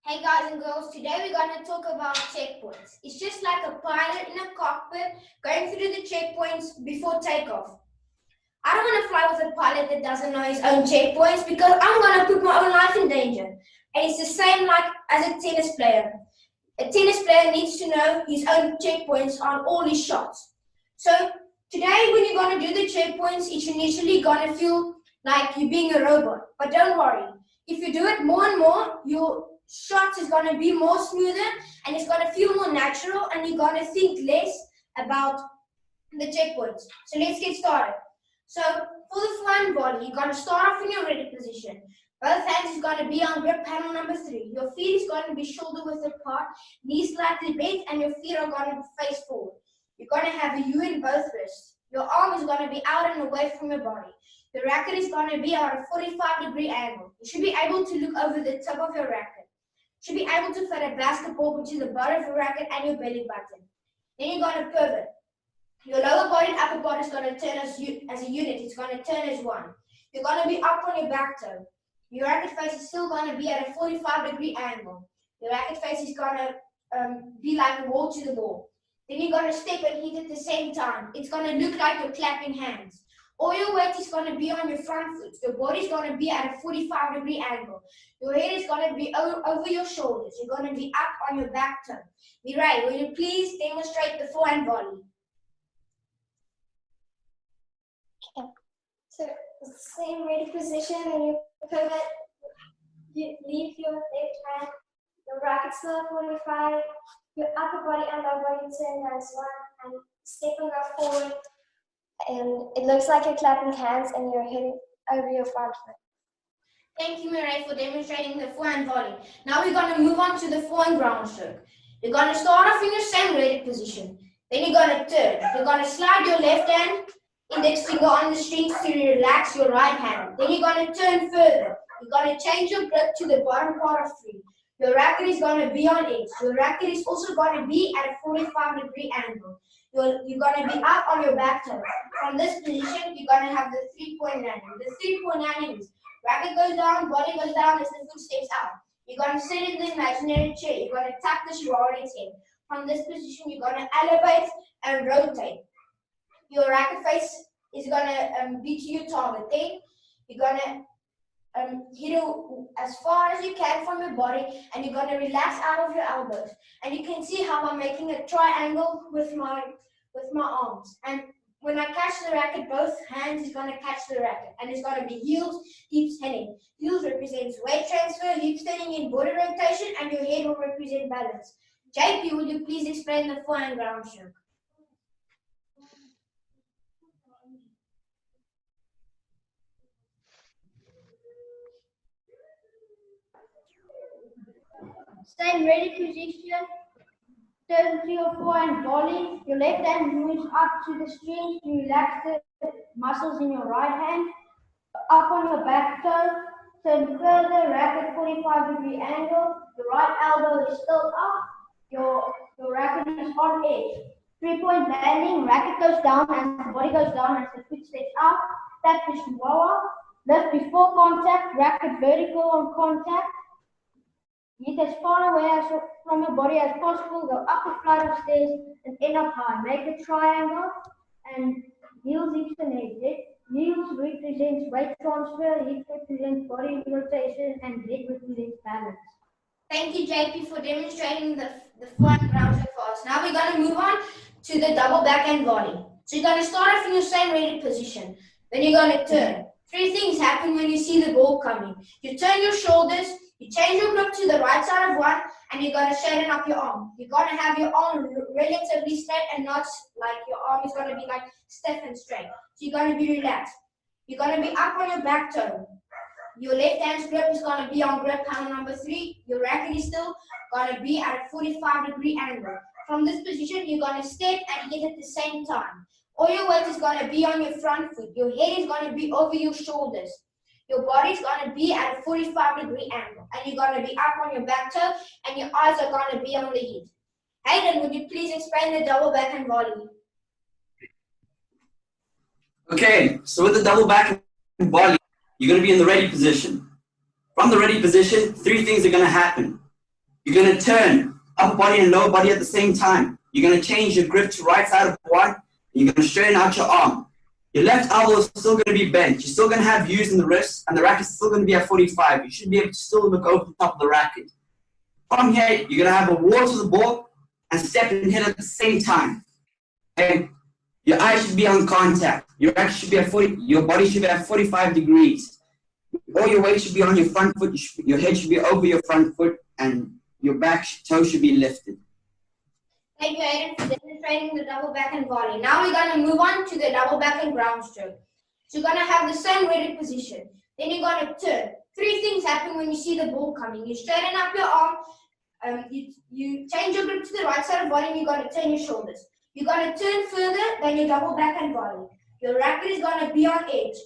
Hey guys and girls, today we're going to talk about checkpoints. It's just like a pilot in a cockpit going through the checkpoints before takeoff. I don't want to fly with a pilot that doesn't know his own checkpoints because I'm going to put my own life in danger. And it's the same like as a tennis player. A tennis player needs to know his own checkpoints on all his shots. So today when you're going to do the checkpoints, it's initially going to feel like you're being a robot. But don't worry, if you do it more and more, your shots is going to be more smoother and it's going to feel more natural and you're going to think less about the checkpoints. So let's get started. So for the flying volley, you're going to start off in your ready position. Both hands is going to be on grip panel number 3. Your feet is going to be shoulder width apart, knees slightly bent, and your feet are going to face forward. You're going to have a U in both wrists. Your arm is going to be out and away from your body. The racket is going to be at a 45-degree angle. You should be able to look over the tip of your racket. You should be able to fit a basketball between the bottom of your racket and your belly button. Then you're going to pivot. Your lower body and upper body is going to turn as a unit. It's going to turn as one. You're going to be up on your back toe. Your racket face is still going to be at a 45-degree angle. Your racket face is going to be like a wall to the ball. Then you're going to step and hit at the same time. It's going to look like you're clapping hands. All your weight is going to be on your front foot. Your body is going to be at a 45-degree angle. Your head is going to be over your shoulders. You're going to be up on your back toe. Mirai, will you please demonstrate the forehand volley? Okay. So same ready position, and you pivot. You leave your left hand. Your racket still at 45. Your upper body and lower body turn as one, and step and go forward. And it looks like you're clapping hands and you're hitting over your front foot. Thank you, Mirai, for demonstrating the forehand volley. Now we're going to move on to the forehand ground stroke. You're going to start off in your same ready position. Then you're going to turn. You're going to slide your left hand, index finger on the strings to relax your right hand. Then you're going to turn further. You're going to change your grip to the bottom part of 3. Your racket is going to be on edge. Your racket is also going to be at a 45-degree angle. You're going to be up on your back toe. From this position, you're going to have the 3-point landing. The 3-point landing is racket goes down, body goes down as the foot steps out. You're going to sit in the imaginary chair. You're going to tuck the Shirari's head. From this position, you're going to elevate and rotate. Your racket face is going to be to your target. Then you're going to hit it as far as you can from your body, and you're going to relax out of your elbows. And you can see how I'm making a triangle with my arms. And when I catch the racket, both hands is going to catch the racket, and it's going to be heels, hips, hitting. Heels represents weight transfer, hips turning in body rotation, and your head will represent balance. JP, will you please explain the forehand ground stroke? Same ready position. Turn to your forehand volley. Your left hand moves up to the strings to relax the muscles in your right hand. Up on your back toe. Turn further, racket 45-degree angle. The right elbow is still up. Your racket is on edge. 3-point landing. Racket goes down as the body goes down as the foot steps out. Tap the chihuahua. Lift before contact. Racket vertical on contact. Get as far away from your body as possible. Go up a flight of stairs and end up high. Make a triangle and heels, hips, and head. Heels represents weight transfer, hips represents body rotation, and head represents balance. Thank you, JP, for demonstrating the forehand ground stroke for us. Now we're going to move on to the double backhand volley. So you're going to start off in your same ready position. Then you're going to turn. 3 things happen when you see the ball coming. You turn your shoulders. You change your grip to the right side of one, and you're going to straighten up your arm. You're going to have your arm relatively straight and not like your arm is going to be like stiff and straight. So you're going to be relaxed. You're going to be up on your back toe. Your left hand's grip is going to be on grip panel number 3. Your racket is still going to be at a 45-degree angle. From this position, you're going to step and hit at the same time. All your weight is going to be on your front foot. Your head is going to be over your shoulders. Your body is going to be at a 45-degree angle, and you're going to be up on your back toe, and your eyes are going to be on the head. Hayden, would you please explain the double backhand volley? Okay, so with the double backhand volley, you're going to be in the ready position. From the ready position, 3 things are going to happen. You're going to turn upper body and lower body at the same time. You're going to change your grip to right side of one. You're going to straighten out your arm. Your left elbow is still going to be bent. You're still going to have views in the wrist, and the racket is still going to be at 45. You should be able to still look over the top of the racket. From here, you're going to have a wall to the ball and step and hit at the same time. Okay? Your eyes should be on contact. Your racket should be at 40. Your body should be at 45 degrees. All your weight should be on your front foot. Your head should be over your front foot, and your back toe should be lifted. Thank you, Aiden, for demonstrating the double backhand volley. Now we're going to move on to the double backhand ground stroke. So you're going to have the same ready position. Then you're going to turn. 3 things happen when you see the ball coming. You straighten up your arm. You change your grip to the right side of volley, and you're going to turn your shoulders. You're going to turn further than your double backhand volley. Your racket is going to be on edge.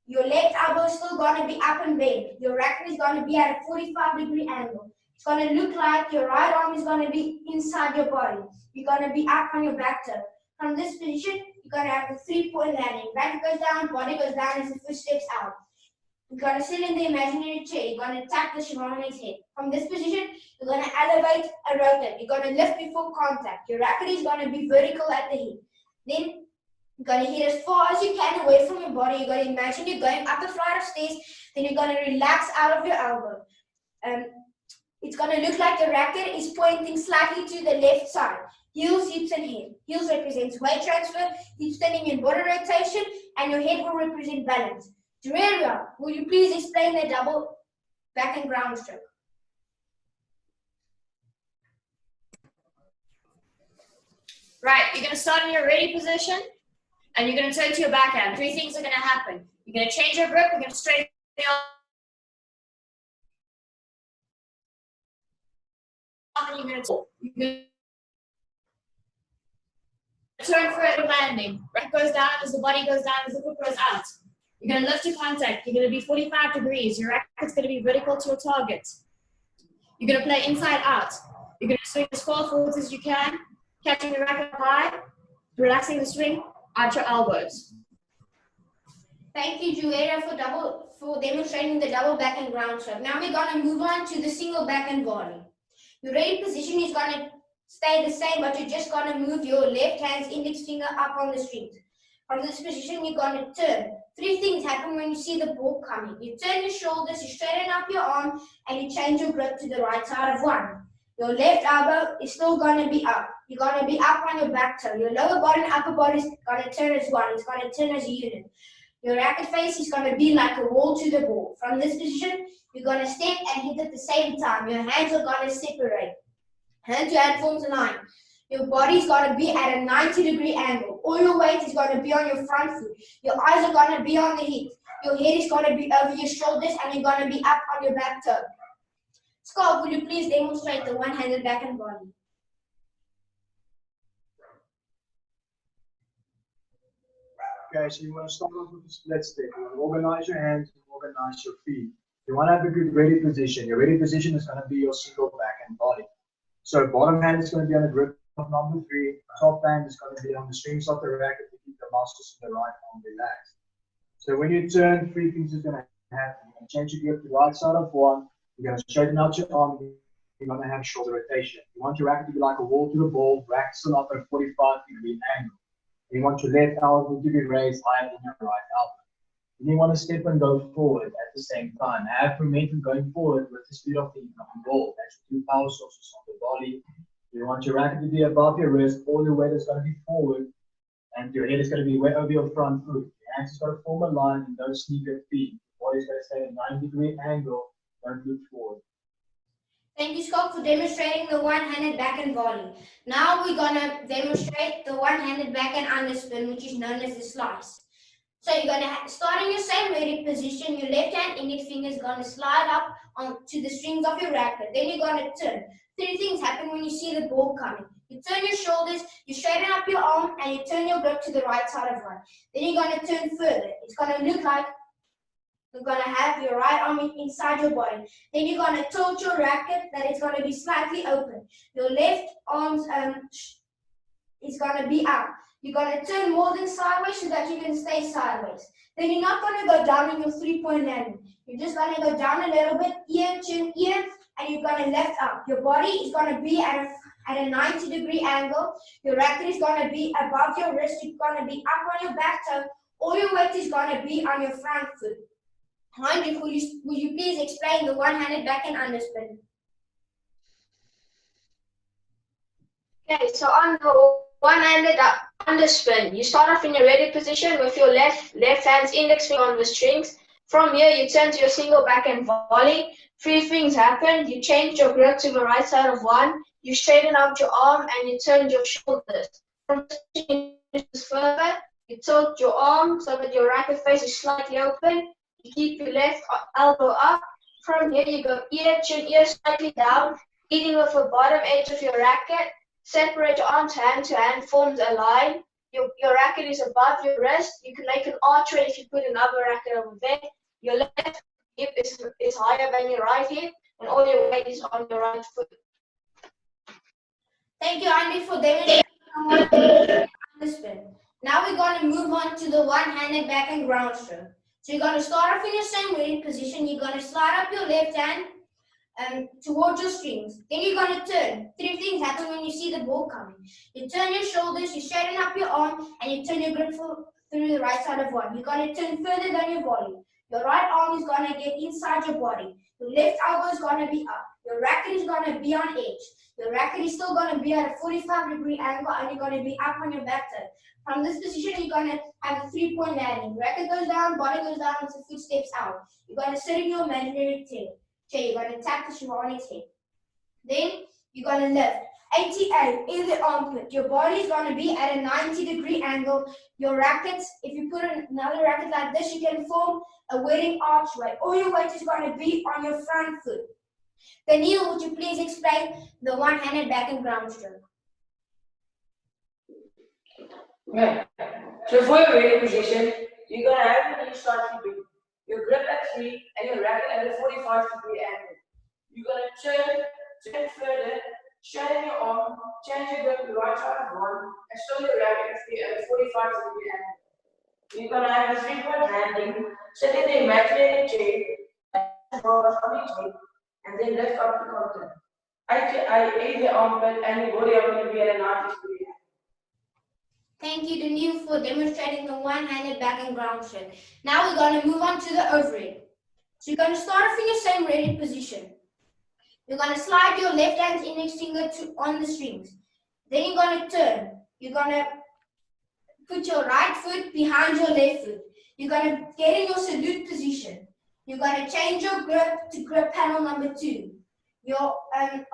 Your left elbow is still going to be up and bent. Your racket is going to be at a 45-degree angle. It's going to look like your right arm is going to be inside your body. You're going to be up on your back toe. From this position, you're going to have a 3-point landing. Racket goes down, body goes down as the foot steps out. You're going to sit in the imaginary chair. You're going to tap the Shimano's head. From this position, you're going to elevate a rotate. You're going to lift before contact. Your racket is going to be vertical at the hip. Then you're going to hit as far as you can away from your body. You're going to imagine you're going up a flight of stairs. Then you're going to relax out of your elbow. It's going to look like your racket is pointing slightly to the left side. Heels, hips, and head. Heels represents weight transfer, hips turning in body rotation, and your head will represent balance. Jureria, will you please explain the double backhand ground stroke? Right, you're going to start in your ready position, and you're going to turn to your backhand. 3 things are going to happen. You're going to change your grip, you're going to straighten the arm, and you're going to turn for a landing. Racket goes down as the body goes down, as the foot goes out. You're going to lift your contact. You're going to be 45 degrees. Your racket's going to be vertical to your target. You're going to play inside out. You're going to swing as far forward as you can, catching the racket high, relaxing the swing at your elbows. Thank you, Jureria, for demonstrating the double backhand ground stroke. Now we're going to move on to the single backhand volley. Your ready position is going to stay the same, but you're just going to move your left hand's index finger up on the strings. From this position, you're going to turn. 3 things happen when you see the ball coming. You turn your shoulders, you straighten up your arm, and you change your grip to the right side of one. Your left elbow is still going to be up. You're going to be up on your back toe. Your lower body and upper body is going to turn as one. It's going to turn as a unit. Your racket face is going to be like a wall to the ball. From this position, you're going to step and hit at the same time. Your hands are going to separate. Hand to hand forms a line. Your body's got to be at a 90-degree angle. All your weight is going to be on your front foot. Your eyes are going to be on the hips. Your head is going to be over your shoulders, and you're going to be up on your back toe. Scott, will you please demonstrate the one-handed backhand volley? Okay, so you want to start off with a split step. You want to organize your hands and organize your feet. You want to have a good ready position. Your ready position is going to be your single backhand volley. So bottom hand is going to be on the grip of number 3. Top hand is going to be on the strings of the racket to keep the muscles in the right arm relaxed. So when you turn, 3 things is going to happen. You're going to change your grip to the right side of one. You're going to straighten out your arm. You're going to have shoulder rotation. You want your racket to be like a wall to the ball, racket still up at a 45-degree angle. You want your left elbow to be raised higher than your right elbow. And you want to step and go forward at the same time. Have momentum going forward with the speed of the incoming ball. That's 2 power sources on the body. You want your racket to be above your wrist. All your weight is going to be forward. And your head is going to be way over your front foot. Your hands is going to form a line and don't sneak your feet. Your body is going to stay at a 90-degree angle. Don't look forward. Thank you, Scott, for demonstrating the one-handed backhand volley. Now we're going to demonstrate the one-handed backhand underspin, which is known as the slice. So you're going to start in your same ready position. Your left hand index finger is going to slide up onto the strings of your racket. Then you're going to turn. 3 things happen when you see the ball coming. You turn your shoulders, you straighten up your arm, and you turn your grip to the right side of one. Then you're going to turn further. It's going to look like you're going to have your right arm inside your body. Then you're going to tilt your racket that it's going to be slightly open. Your left arm is going to be up. You're going to turn more than sideways so that you can stay sideways. Then you're not going to go down in your 3-point landing. You're just going to go down a little bit, ear, chin, ear, and you're going to lift up. Your body is going to be at a 90-degree angle. Your racket is going to be above your wrist. You're going to be up on your back toe. All your weight is going to be on your front foot. Heinrich, will you please explain the one-handed backhand underspin? Okay, so on the one-handed underspin, you start off in your ready position with your left hand's index finger on the strings. From here, you turn to your single backhand volley. 3 things happen. You change your grip to the right side of one. You straighten out your arm and you turn your shoulders. From further, you tilt your arm so that your racket face is slightly open. You keep your left elbow up. From here, you go chin, ear slightly down, leading with the bottom edge of your racket. Separate your arms hand to hand, forms a line. Your racket is above your wrist. You can make an arch if you put another racket over there. Your left hip is higher than your right hip, and all your weight is on your right foot. Thank you, Andy, for demonstrating the spin. Now we're going to move on to the one-handed backhand ground stroke. So you're going to start off in your same ready position. You're going to slide up your left hand towards your strings. Then you're going to turn. 3 things happen when you see the ball coming. You turn your shoulders, you straighten up your arm, and you turn your grip through the right side of one. You're going to turn further than your volley. Your right arm is going to get inside your body. Your left elbow is going to be up. Your racket is going to be on edge. Your racket is still going to be at a 45-degree angle, and you're going to be up on your back toe. From this position, you're going to have a 3-point landing. Racket goes down, body goes down, so foot steps out. You're going to sit in your imaginary chair. You're going to tap the Shivani's head. Then you're going to lift. 88 in the armpit. Your body is going to be at a 90-degree angle. Your rackets, if you put another racket like this, you can form a wedding archway. All your weight is going to be on your front foot. Daniel, would you please explain the one-handed backhand ground stroke? Okay. So for your ready position, you're going to have your knee slightly big, your grip at 3, and your racket at a 45-degree angle. You're going to turn further, straighten your arm, change your grip to the right side of one, and still your racket at a 45-degree angle. You're going to have a 3-point landing, sit in the imaginary chair, and bars on each hip, and then lift up the content. Aid the armpit and your body are going to be at a 90-degree angle. Thank you, Daniel, for demonstrating the one-handed backhand ground stroke. Now we're going to move on to the overhead. So you're going to start off in your same ready position. You're going to slide your left hand's index finger on the strings. Then you're going to turn. You're going to put your right foot behind your left foot. You're going to get in your salute position. You're going to change your grip to grip panel number 2. Your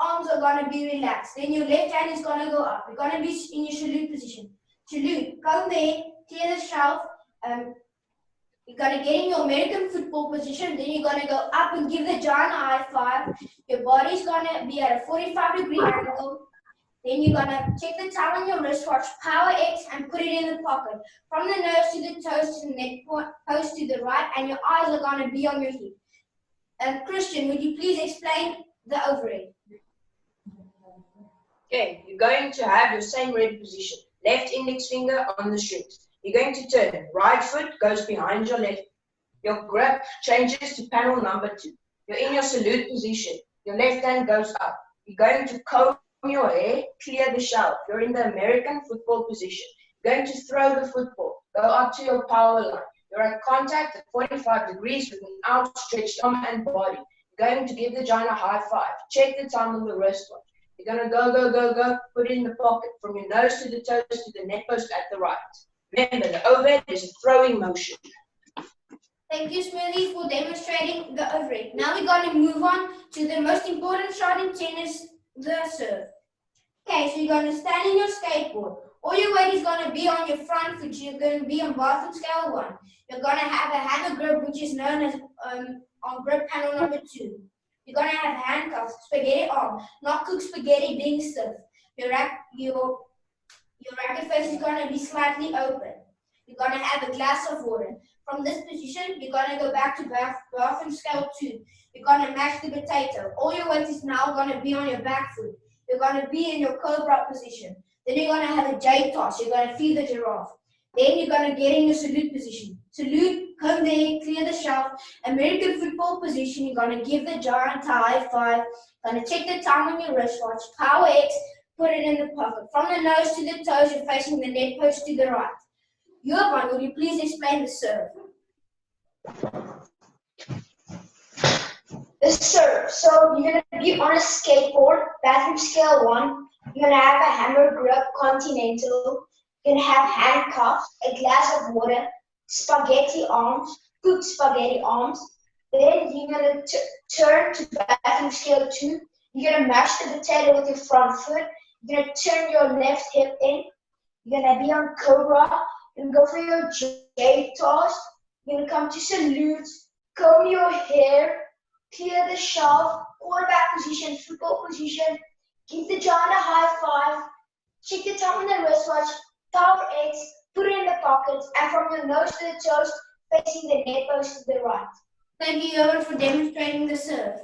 arms are going to be relaxed. Then your left hand is going to go up. You're going to be in your salute position. Salute, come there, clear the shelf. You're going to get in your American football position. Then you're going to go up and give the giant a high five. Your body's going to be at a 45-degree angle. Then you're going to check the time on your wristwatch, power X, and put it in the pocket. From the nose to the toes to the neck post to the right, and your eyes are going to be on your hip. Christian, would you please explain the overhead? Okay, you're going to have your same ready position. Left index finger on the strings. You're going to turn. Right foot goes behind your left. Your grip changes to panel number 2. You're in your salute position. Your left hand goes up. You're going to comb your hair, clear the shelf. You're in the American football position. You're going to throw the football. Go up to your power line. You're at contact at 45 degrees with an outstretched arm and body. You're going to give the giant a high five. Check the time on the wristwatch. You're going to go, put it in the pocket, from your nose to the toes to the neck post at the right. Remember, the overhead is a throwing motion. Thank you, Smiley, for demonstrating the overhead. Now we're going to move on to the most important shot in tennis, the serve. Okay, so you're going to stand in your skateboard. All your weight is going to be on your front foot. You're going to be on bar foot scale 1. You're going to have a hammer grip, which is known as on grip panel number 2. You're going to have handcuffs, spaghetti arm, not cook spaghetti being stiff. Your racket face is going to be slightly open. You're going to have a glass of water. From this position, you're going to go back to bar from scale 2. You're going to mash the potato. All your weight is now going to be on your back foot. You're going to be in your cobra position. Then you're going to have a J toss. You're going to feed the giraffe. Then you're going to get in your salute position. Salute, comb the hair, clear the shelf. American football position, you're going to give the giant a high five. Going to check the time on your wristwatch. Power X, put it in the pocket. From the nose to the toes, you're facing the net post to the right. Johan, will you please explain the serve? The serve. So you're gonna be on a skateboard, bathroom scale 1. You're gonna have a hammer grip, continental. You're gonna have handcuffs, a glass of water, spaghetti arms, cooked spaghetti arms. Then you're gonna turn to bathroom scale 2. You're gonna mash the potato with your front foot. You're gonna turn your left hip in. You're gonna be on cobra. You're gonna go for your J toss. You're gonna come to salute, comb your hair, clear the shelf, quarterback position, football position, give the giant a high five, check the time on the wristwatch, Power X, put it in the pocket, and from your nose to the toes, facing the net post to the right. Thank you, Johan, for demonstrating the serve.